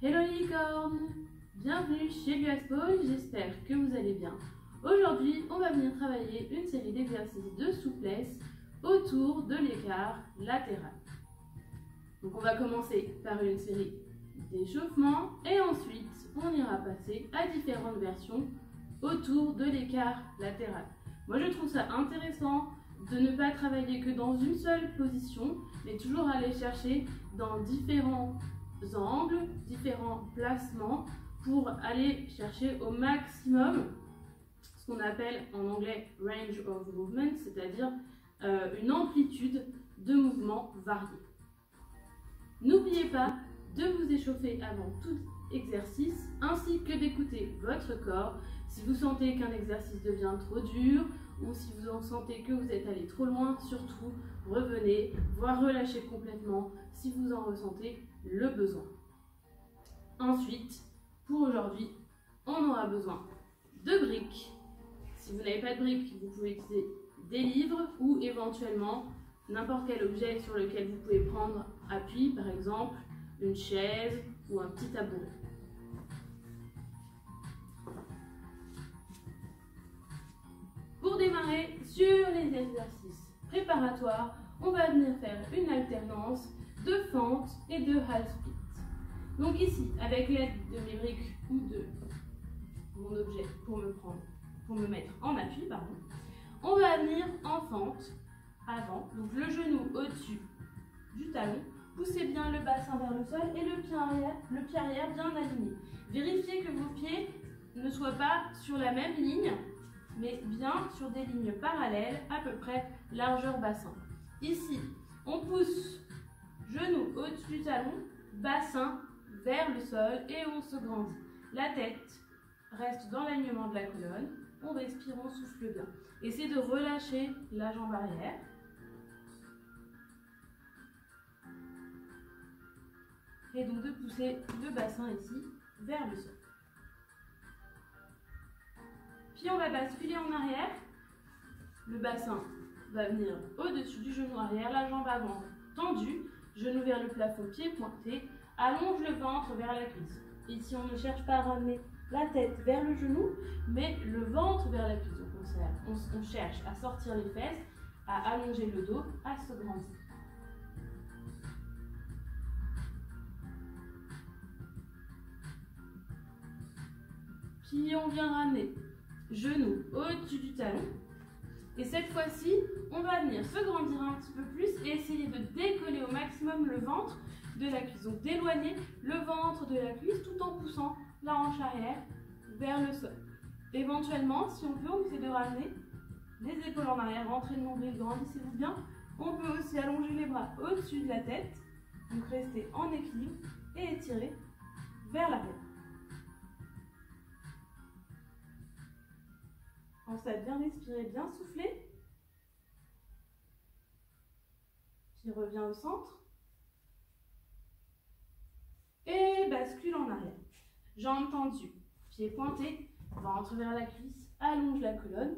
Hello les licornes! Bienvenue chez l'USPO, j'espère que vous allez bien. Aujourd'hui, on va venir travailler une série d'exercices de souplesse autour de l'écart latéral. Donc on va commencer par une série d'échauffements et ensuite on ira passer à différentes versions autour de l'écart latéral. Moi je trouve ça intéressant de ne pas travailler que dans une seule position, mais toujours aller chercher dans différents angles, différents placements pour aller chercher au maximum ce qu'on appelle en anglais range of movement, c'est-à-dire une amplitude de mouvements variés. N'oubliez pas de vous échauffer avant tout exercice ainsi que d'écouter votre corps. Si vous sentez qu'un exercice devient trop dur ou si vous en sentez que vous êtes allé trop loin, surtout revenez, voire relâchez complètement si vous en ressentez le besoin. Ensuite, pour aujourd'hui, on aura besoin de briques. Si vous n'avez pas de briques, vous pouvez utiliser des livres ou éventuellement n'importe quel objet sur lequel vous pouvez prendre appui, par exemple une chaise ou un petit tabouret. Pour démarrer sur les exercices préparatoires, on va venir faire une alternance de fente et de half split. Donc ici, avec l'aide de mes briques ou de mon objet pour me mettre en appui, on va venir en fente avant, donc le genou au-dessus du talon. Poussez bien le bassin vers le sol et le pied arrière bien aligné. Vérifiez que vos pieds ne soient pas sur la même ligne, mais bien sur des lignes parallèles, à peu près largeur bassin. Ici, on pousse genou au-dessus du talon, bassin vers le sol et on se grandit. La tête reste dans l'alignement de la colonne. On respire, on souffle bien. Essayez de relâcher la jambe arrière. Et donc de pousser le bassin ici vers le sol. Puis on va basculer en arrière. Le bassin va venir au-dessus du genou arrière, la jambe avant tendue, genou vers le plafond, pied pointé, allonge le ventre vers la cuisse. Ici on ne cherche pas à ramener la tête vers le genou, mais le ventre vers la cuisse. Donc on cherche à sortir les fesses, à allonger le dos, à se grandir. Puis on vient ramener genou au-dessus du talon. Et cette fois-ci, on va venir se grandir un petit peu plus et essayer de décoller au maximum le ventre de la cuisse. Donc d'éloigner le ventre de la cuisse tout en poussant la hanche arrière vers le sol. Éventuellement, si on peut, on essaie de ramener les épaules en arrière, rentrez le nombril, grandissez-vous bien. On peut aussi allonger les bras au-dessus de la tête. Donc restez en équilibre et étirez vers l'arrière. Ensuite, bien respirer, bien souffler. Puis revient au centre. Et bascule en arrière. Jambes tendues, pieds pointés, ventre vers la cuisse, allonge la colonne.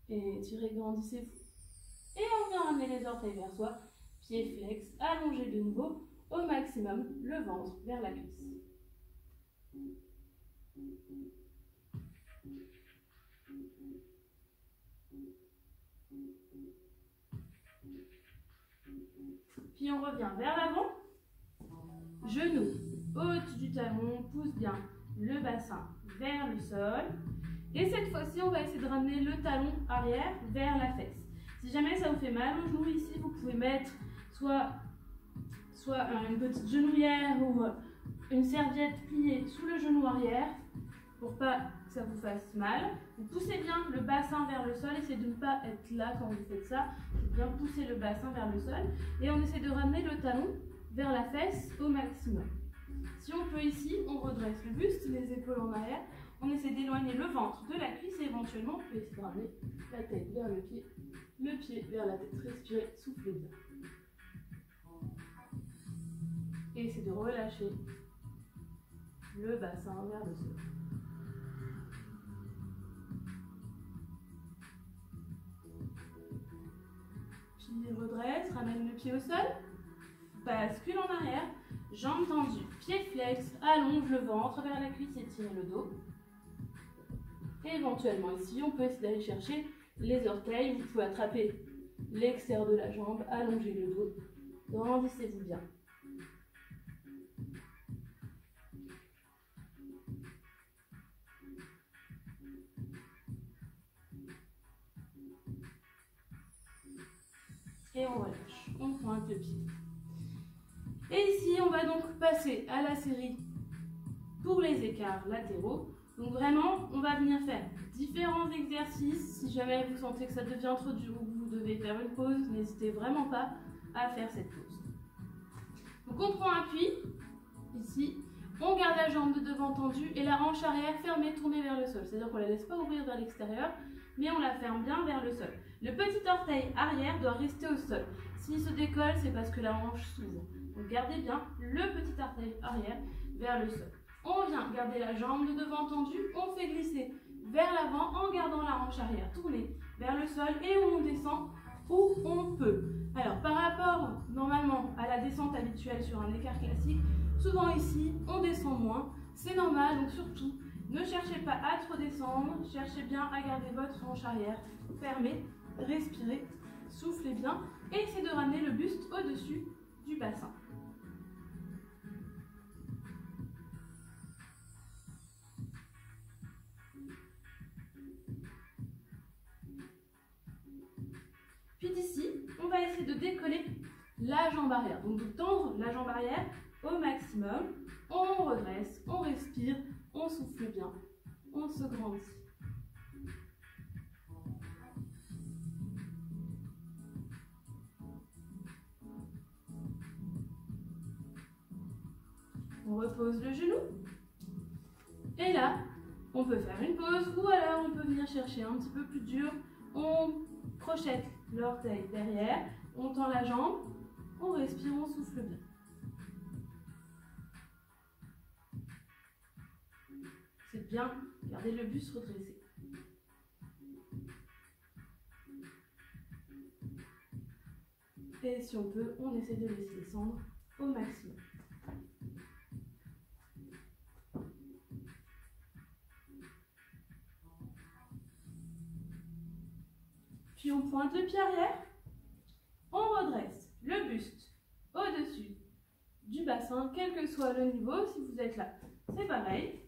Et étirez, grandissez-vous. Et on vient ramener les orteils vers soi, pieds flex, allongez de nouveau au maximum le ventre vers la cuisse. Puis on revient vers l'avant, genou au-dessus du talon, pousse bien le bassin vers le sol. Et cette fois-ci, on va essayer de ramener le talon arrière vers la fesse. Si jamais ça vous fait mal au genou ici, vous pouvez mettre soit une petite genouillère ou une serviette pliée sous le genou arrière pour pas que ça vous fasse mal. Vous poussez bien le bassin vers le sol, essayez de ne pas être là quand vous faites ça. Bien pousser le bassin vers le sol et on essaie de ramener le talon vers la fesse au maximum. Si on peut ici, on redresse le buste, les épaules en arrière, on essaie d'éloigner le ventre de la cuisse et éventuellement on peut essayer de ramener la tête vers le pied vers la tête. Respirez, soufflez bien. Et essayez de relâcher le bassin vers le sol. Puis redresse, ramène le pied au sol, bascule en arrière, Jambes tendues, pieds flex, allonge le ventre vers la cuisse et tire le dos. Et éventuellement ici, on peut essayer d'aller chercher les orteils. Vous pouvez attraper l'extérieur de la jambe, allonger le dos. Grandissez-vous bien. Et on relâche, on pointe le pied. Et ici, on va donc passer à la série pour les écarts latéraux. Donc vraiment, on va venir faire différents exercices. Si jamais vous sentez que ça devient trop dur ou que vous devez faire une pause, n'hésitez vraiment pas à faire cette pause. Donc on prend appui, ici, on garde la jambe de devant tendue et la hanche arrière fermée, tournée vers le sol. C'est-à-dire qu'on ne la laisse pas ouvrir vers l'extérieur, mais on la ferme bien vers le sol. Le petit orteil arrière doit rester au sol. S'il se décolle, c'est parce que la hanche s'ouvre. Donc gardez bien le petit orteil arrière vers le sol. On vient garder la jambe de devant tendue, on fait glisser vers l'avant en gardant la hanche arrière tournée vers le sol et on descend où on peut. Alors par rapport normalement à la descente habituelle sur un écart classique, souvent ici on descend moins, c'est normal, donc surtout ne cherchez pas à trop descendre, cherchez bien à garder votre hanche arrière fermée, respirez, soufflez bien et essayez de ramener le buste au-dessus du bassin. Puis d'ici, on va essayer de décoller la jambe arrière. Donc de tendre la jambe arrière au maximum. On redresse, on respire, on souffle bien, on se grandit. On repose le genou. Et là, on peut faire une pause ou alors on peut venir chercher un petit peu plus dur. On crochette l'orteil derrière, on tend la jambe, on respire, on souffle bien. C'est bien, gardez le buste redressé. Et si on peut, on essaie de laisser descendre au maximum. Puis on pointe le pied arrière, on redresse le buste au-dessus du bassin, quel que soit le niveau. Si vous êtes là, c'est pareil.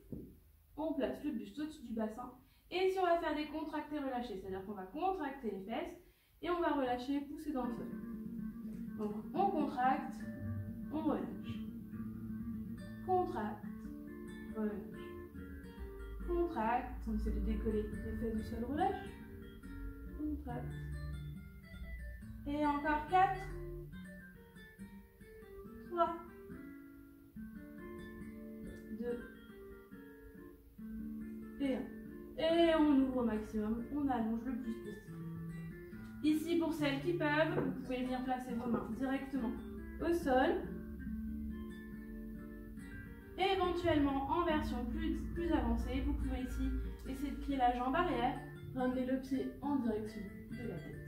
On place le buste au-dessus du bassin. Et si on va faire des contractés relâchés, c'est-à-dire qu'on va contracter les fesses et on va relâcher, pousser dans le sol. Donc on contracte, on relâche. Contracte, relâche. Contracte, on essaie de décoller les fesses du sol, relâche. Contracte. Et encore 4, 3, 2 et 1. Et on ouvre au maximum, on allonge le plus possible. Ici, pour celles qui peuvent, vous pouvez venir placer vos mains directement au sol. Et éventuellement, en version plus avancée, vous pouvez ici essayer de plier la jambe arrière, ramener le pied en direction de la tête.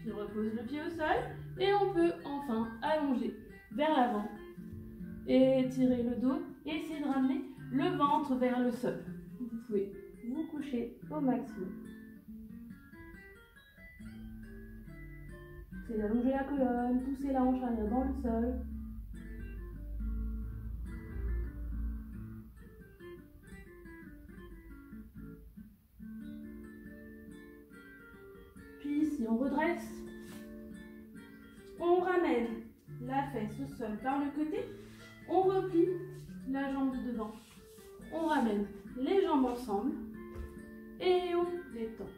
Puis on repose le pied au sol et on peut enfin allonger vers l'avant et tirer le dos et essayer de ramener le ventre vers le sol. Vous pouvez vous coucher au maximum. C'est d'allonger la colonne, pousser la hanche arrière dans le sol. Puis ici, on redresse. On ramène la fesse au sol par le côté. On replie la jambe de devant. On ramène les jambes ensemble et on détend.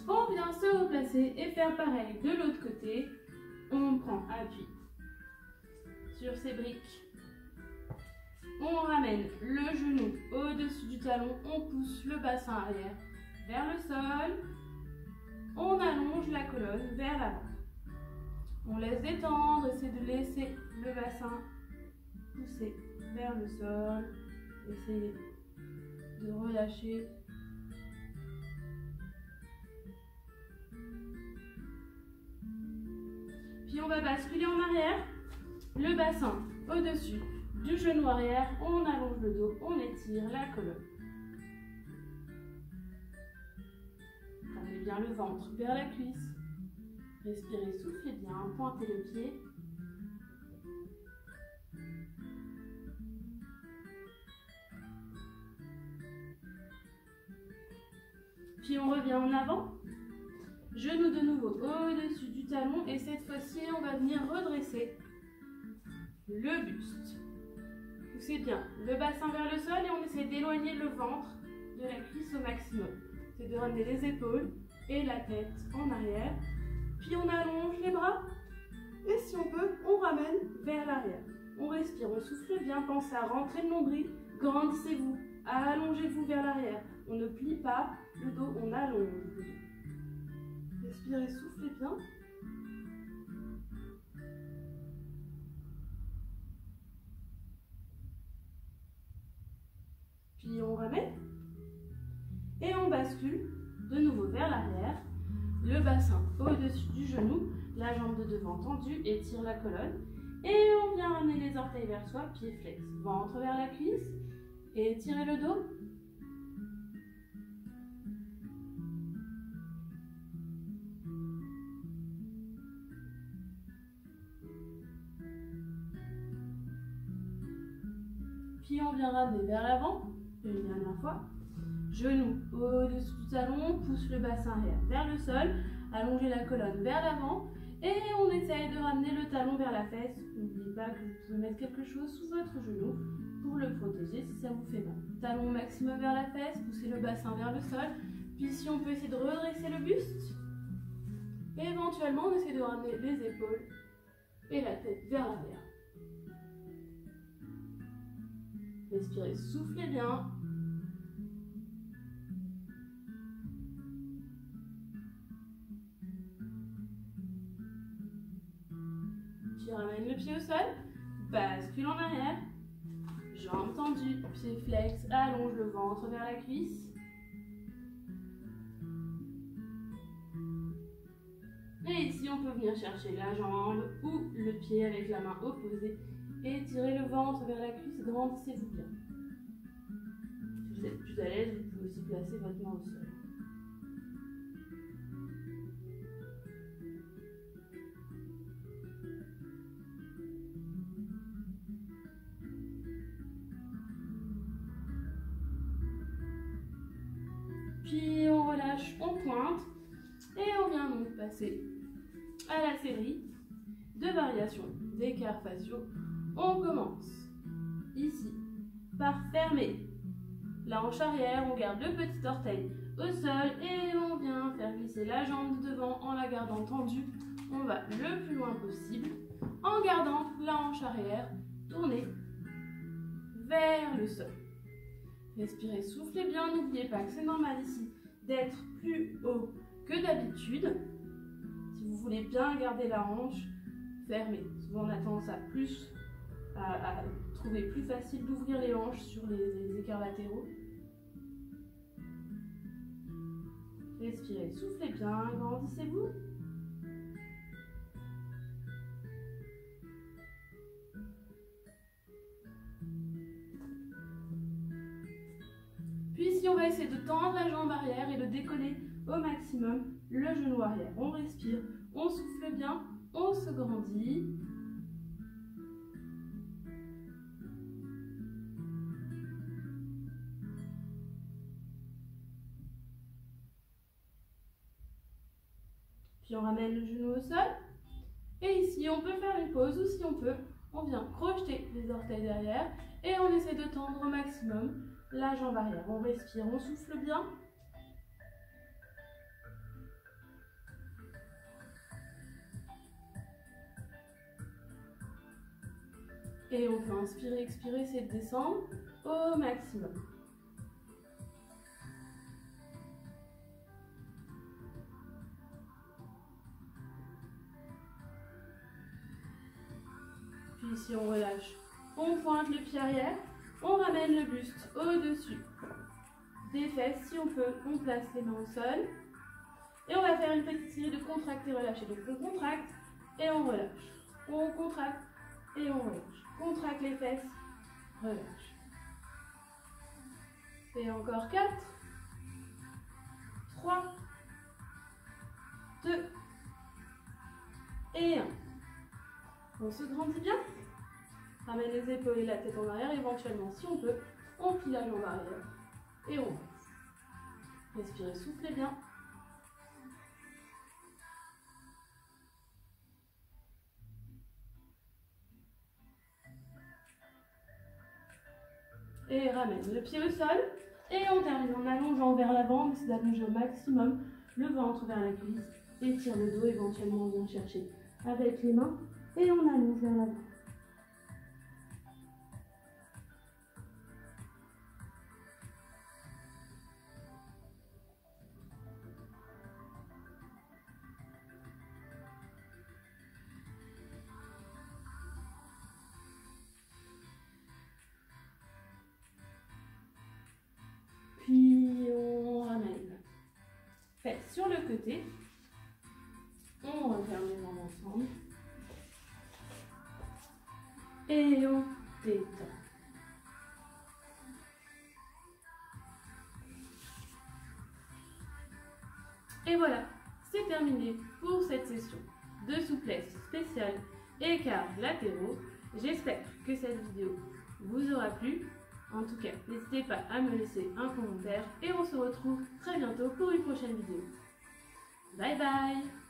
On vient se replacer et faire pareil de l'autre côté. On prend appui sur ces briques. On ramène le genou au-dessus du talon. On pousse le bassin arrière vers le sol. On allonge la colonne vers l'avant. On laisse détendre, essaie de laisser le bassin poussez vers le sol. Essayez de relâcher. Puis on va basculer en arrière. Le bassin au-dessus du genou arrière. On allonge le dos, on étire la colonne. Ramenez bien le ventre vers la cuisse. Respirez, soufflez bien, pointez le pied. Puis on revient en avant. Genou de nouveau au-dessus du talon. Et cette fois-ci, on va venir redresser le buste. Poussez bien le bassin vers le sol et on essaie d'éloigner le ventre de la cuisse au maximum. C'est de ramener les épaules et la tête en arrière. Puis on allonge les bras. Et si on peut, on ramène vers l'arrière. On respire, on souffle bien. Pensez à rentrer le nombril. Grandissez-vous. Allongez-vous vers l'arrière. On ne plie pas le dos, on allonge le dos. Respirez, soufflez bien. Puis on ramène. Et on bascule de nouveau vers l'arrière. Le bassin au-dessus du genou. La jambe de devant tendue, étire la colonne. Et on vient ramener les orteils vers soi, pied flex. Ventre vers la cuisse. Et étirez le dos. Puis on vient ramener vers l'avant, une dernière fois. Genou au-dessus du talon, pousse le bassin arrière vers le sol, allongez la colonne vers l'avant et on essaye de ramener le talon vers la fesse. N'oubliez pas que vous pouvez mettre quelque chose sous votre genou pour le protéger si ça vous fait mal. Talon maximum vers la fesse, poussez le bassin vers le sol. Puis si on peut essayer de redresser le buste. Et éventuellement on essaie de ramener les épaules et la tête vers l'arrière. Respirez, soufflez bien. Puis ramène le pied au sol, bascule en arrière, jambes tendues, pied flex, allonge le ventre vers la cuisse. Et ici, on peut venir chercher la jambe ou le pied avec la main opposée. Étirez le ventre vers la cuisse, grandissez-vous bien. Si vous êtes plus à l'aise, vous pouvez aussi placer votre main au sol. Puis on relâche, on pointe et on vient donc passer à la série de variations d'écarts faciaux. On commence ici par fermer la hanche arrière, on garde le petit orteil au sol et on vient faire glisser la jambe de devant en la gardant tendue. On va le plus loin possible en gardant la hanche arrière tournée vers le sol. Respirez, soufflez bien, n'oubliez pas que c'est normal ici d'être plus haut que d'habitude. Si vous voulez bien garder la hanche fermée, souvent on a tendance à trouver plus facile d'ouvrir les hanches sur les écarts latéraux. Respirez, soufflez bien, grandissez-vous. Puis ici, on va essayer de tendre la jambe arrière et de décoller au maximum le genou arrière. On respire, on souffle bien, on se grandit. Puis on ramène le genou au sol. Et ici, on peut faire une pause ou si on peut, on vient crocheter les orteils derrière et on essaie de tendre au maximum la jambe arrière. On respire, on souffle bien. Et on peut inspirer, expirer, c'est de descendre au maximum. Puis ici, on relâche On pointe le pied arrière, on ramène le buste au-dessus des fesses. Si on peut, on place les mains au sol. Et on va faire une petite série de contractes et relâcher. Donc on contracte et on relâche. On contracte et on relâche. Contracte les fesses, relâche. Et encore 4, 3, 2 et 1. On se grandit bien. Ramène les épaules et la tête en arrière. Éventuellement, si on peut, on plie la jambe arrière et on baisse. Respirez, soufflez bien. Et ramène le pied au sol. Et on termine en allongeant vers l'avant. On essaie d'allonger au maximum le ventre vers la cuisse. Étire le dos. Éventuellement, on vient chercher avec les mains. Et on allonge vers l'avant. Puis on ramène. Faites sur le côté. On referme les jambes ensemble. Et on détend. Et voilà, c'est terminé pour cette session de souplesse spéciale écarts latéraux. J'espère que cette vidéo vous aura plu. En tout cas, n'hésitez pas à me laisser un commentaire et on se retrouve très bientôt pour une prochaine vidéo. Bye bye!